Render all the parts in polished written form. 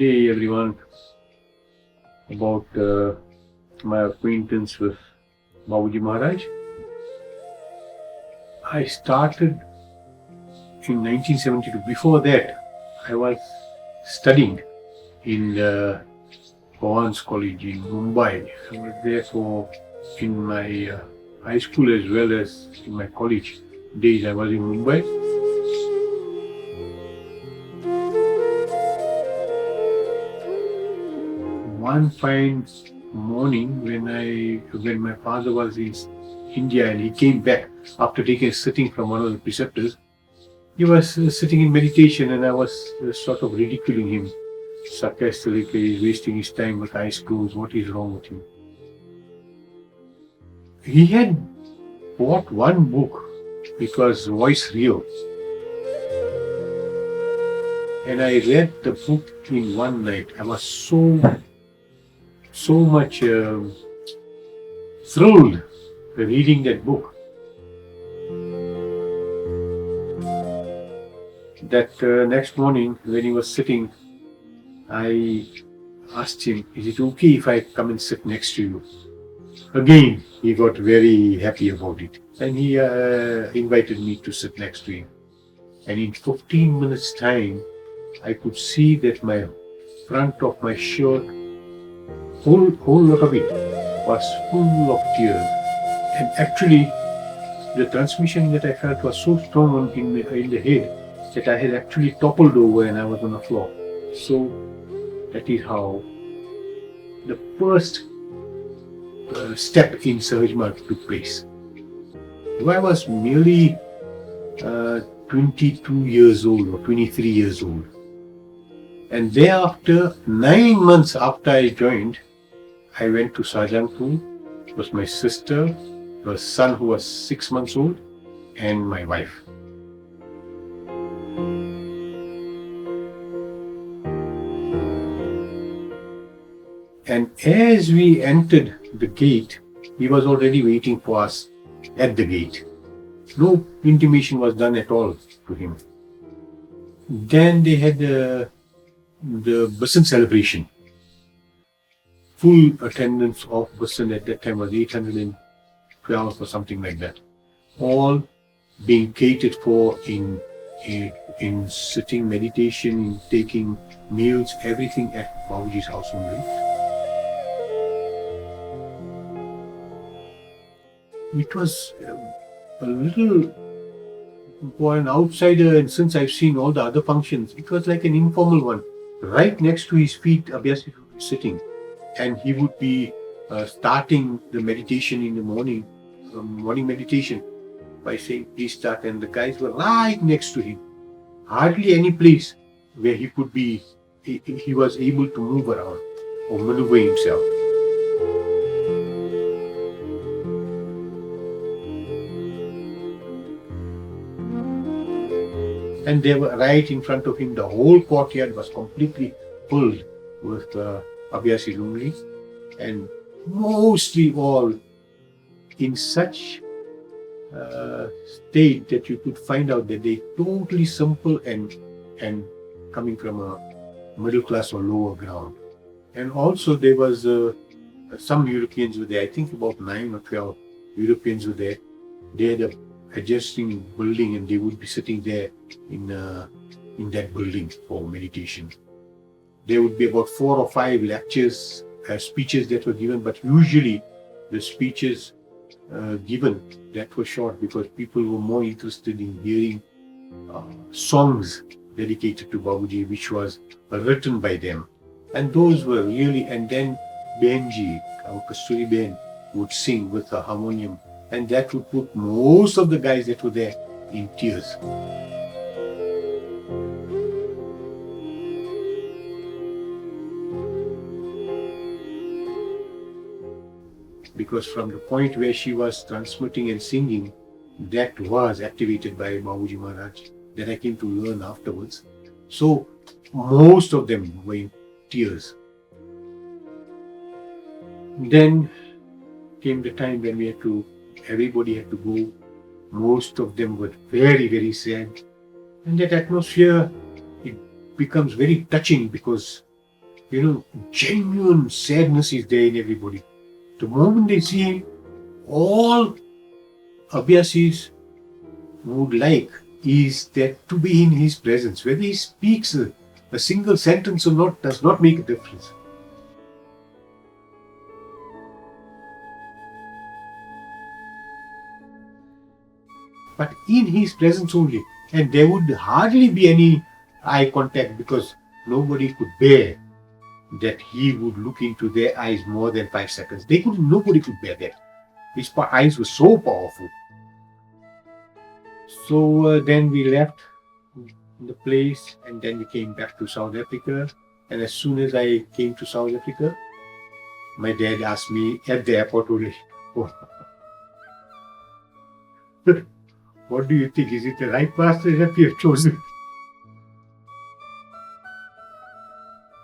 day, everyone, about my acquaintance with Babuji Maharaj. I started in 1972. Before that, I was studying in the Bhavan's College in Mumbai. I was there in my high school as well as in my college days. I was in Mumbai. One fine morning, when my father was in India and he came back after taking a sitting from one of the preceptors, he was sitting in meditation, and I was sort of ridiculing him sarcastically. He's wasting his time with eyes closed. What is wrong with him? He had bought one book. It was Voice Real, and I read the book in one night. I was so much thrilled reading that book that next morning when he was sitting, I asked him, "Is it okay if I come and sit next to you?" Again, he got very happy about it, and he invited me to sit next to him. And in 15 minutes time, I could see that my front of my shirt, whole lot of it was full of tears. And actually, the transmission that I felt was so strong in the head that I had actually toppled over and I was on the floor. So that is how the first step in Sahajmarg took place. I was merely 22 years old or 23 years old. And thereafter, 9 months after I joined, I went to Sajanpur. It was my sister, her son who was 6 months old, and my wife. And as we entered the gate, he was already waiting for us at the gate. No intimation was done at all to him. Then they had the Basant celebration. Full attendance of Basant at that time was 812 or something like that. All being catered for in sitting meditation, in taking meals, everything at Babuji's house only. It was a little, for an outsider, and since I've seen all the other functions, it was like an informal one. Right next to his feet, Abhyasi would be sitting, and he would be starting the meditation in the morning meditation by saying, "Please start," and the guys were right next to him. Hardly any place where he could be, he was able to move around or maneuver himself. And they were right in front of him. The whole courtyard was completely filled with Abhyasi only, and mostly all in such state that you could find out that they totally simple and coming from a middle class or lower ground. And also there was some Europeans were there. I think about 9 or 12 Europeans were there. They had a adjusting building, and they would be sitting there in that building for meditation. There would be about 4 or 5 lectures, speeches that were given, but usually the speeches given that were short because people were more interested in hearing songs dedicated to Babuji, which was written by them. And those were really, and then Benji, our Kasturi Ben, would sing with a harmonium, and that would put most of the guys that were there in tears. Because from the point where she was transmitting and singing, that was activated by Babuji Maharaj, that I came to learn afterwards. So most of them were in tears. Then came the time when everybody had to go. Most of them were very, very sad. And that atmosphere, it becomes very touching because genuine sadness is there in everybody. The moment they see him, all Abhyasis would like is that to be in his presence. Whether he speaks a single sentence or not does not make a difference. But in his presence only, and there would hardly be any eye contact because nobody could bear that he would look into their eyes more than 5 seconds. Nobody could bear that. His eyes were so powerful. So then we left the place and then we came back to South Africa. And as soon as I came to South Africa, my dad asked me at the airport only, what do you think? Is it the right path that we have chosen?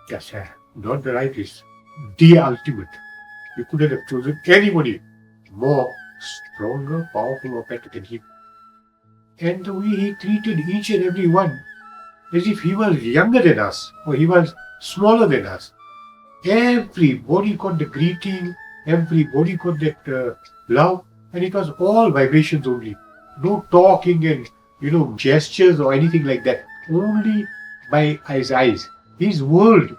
Yes, not the right, is the ultimate. You couldn't have chosen anybody more stronger, powerful, or better than him. And the way he treated each and every one as if he was younger than us or he was smaller than us. Everybody got the greeting, everybody got that love, and it was all vibrations only. No talking and gestures or anything like that. Only by his eyes. His world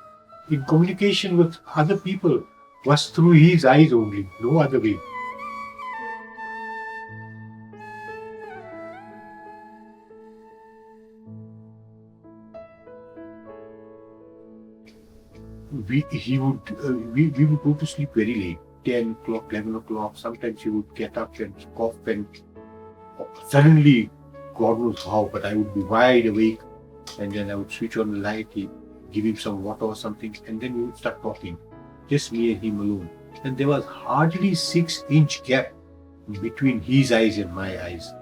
in communication with other people was through his eyes only, no other way. We would go to sleep very late, 10 o'clock, 11 o'clock. Sometimes he would get up and cough and suddenly, God knows how, but I would be wide awake and then I would switch on the light, give him some water or something, and then we would start talking. Just me and him alone. And there was hardly 6-inch gap between his eyes and my eyes.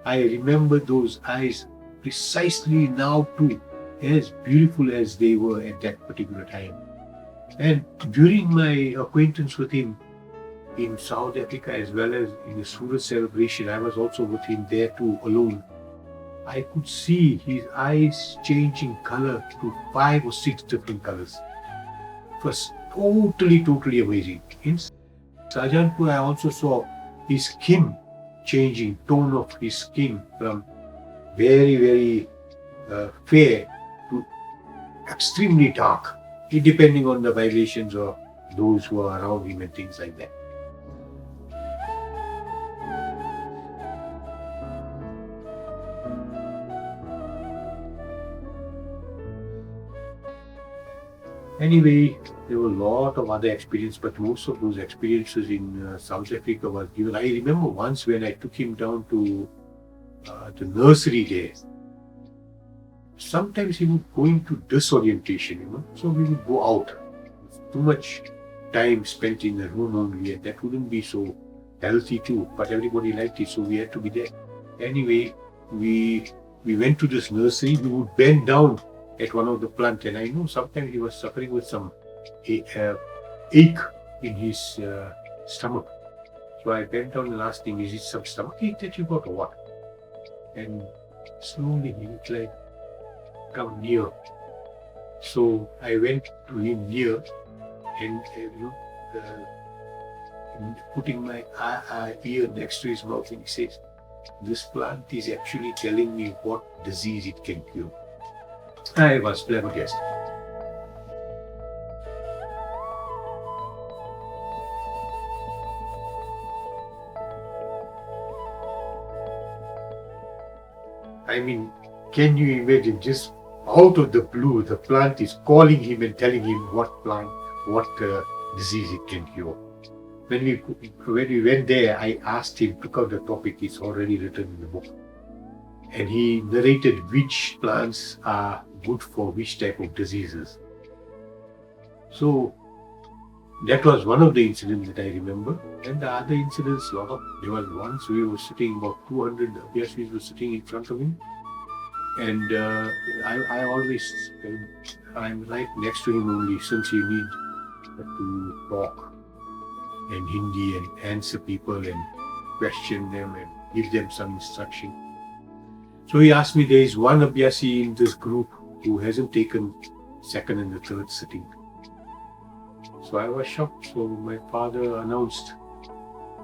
I remember those eyes precisely now too, as beautiful as they were at that particular time. And during my acquaintance with him in South Africa as well as in the Surat celebration, I was also with him there too, alone. I could see his eyes changing color to 5 or 6 different colors. It was totally amazing. In Shahjahanpur, I also saw his skin changing, tone of his skin from very fair to extremely dark, depending on the vibrations of those who are around him and things like that. Anyway, there were a lot of other experiences, but most of those experiences in South Africa was given. I remember once when I took him down to the nursery there. Sometimes he would go into disorientation, so we would go out. Too much time spent in the room only, and that wouldn't be so healthy too. But everybody liked it, so we had to be there. Anyway, we went to this nursery. We would bend down at one of the plants, and I know sometimes he was suffering with some ache in his stomach. So I bent down and asked him, is it some stomach ache that you got or what? And slowly he would like come near. So I went to him near and putting my ear next to his mouth, and he says, this plant is actually telling me what disease it can cure. I was flabbergasted. I mean, can you imagine, just out of the blue, the plant is calling him and telling him what disease it can cure. When we went there, I asked him, took out the topic, it's already written in the book. And he narrated which plants are good for which type of diseases. So that was one of the incidents that I remember. And the other incidents, there was once we were sitting, about 200 Abhyasis were sitting in front of him. And I'm right next to him only, since you need to talk in Hindi and answer people and question them and give them some instruction. So he asked me, there is one Abhyasi in this group who hasn't taken second and the third sitting. So I was shocked. So my father announced,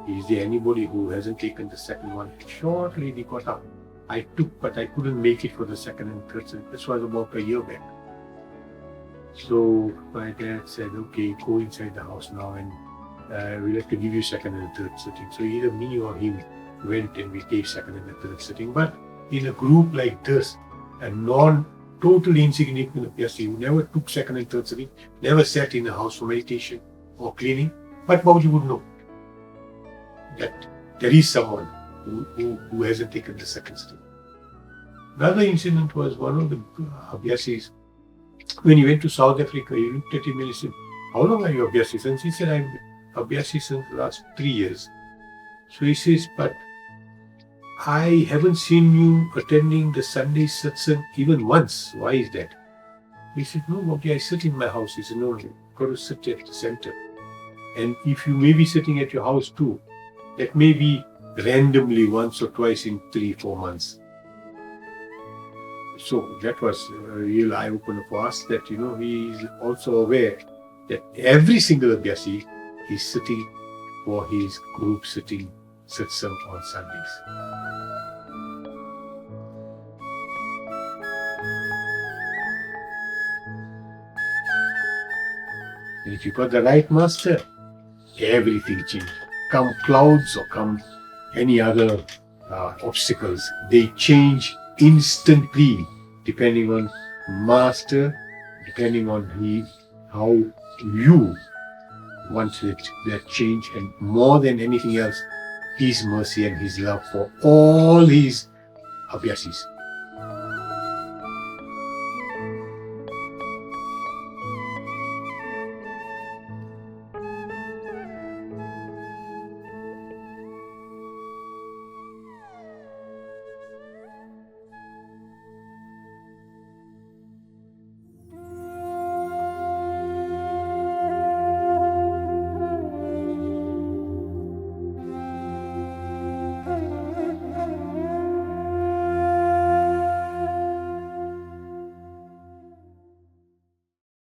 is there anybody who hasn't taken the second one? Shortly they got up. I took, but I couldn't make it for the second and third sitting. This was about a year back. So my dad said, okay, go inside the house now and we'll have to give you second and third sitting. So either me or him went and we gave second and third sitting. But in a group like this, a totally insignificant Abhyasi who never took second and third sitting, never sat in a house for meditation or cleaning, but Babuji would know that there is someone who hasn't taken the second sitting. Another incident was one of the Abhyasis. When he went to South Africa, he looked at him and he said, how long are you Abhyasi? And he said, I'm Abhyasi since the last 3 years. So he says, but I haven't seen you attending the Sunday satsang even once. Why is that? He said, no, Babuji, I sit in my house. He said, no, you've got to sit at the center. And if you may be sitting at your house too, that may be randomly once or twice in 3-4 months. So that was a real eye-opener for us that, he is also aware that every single Abhyasi is sitting for his group sitting satsang on Sundays. And if you got the right master, everything changes. Come clouds or come any other obstacles, they change instantly, depending on master, depending on how you want that change, and more than anything else, his mercy and his love for all his Abhyasis.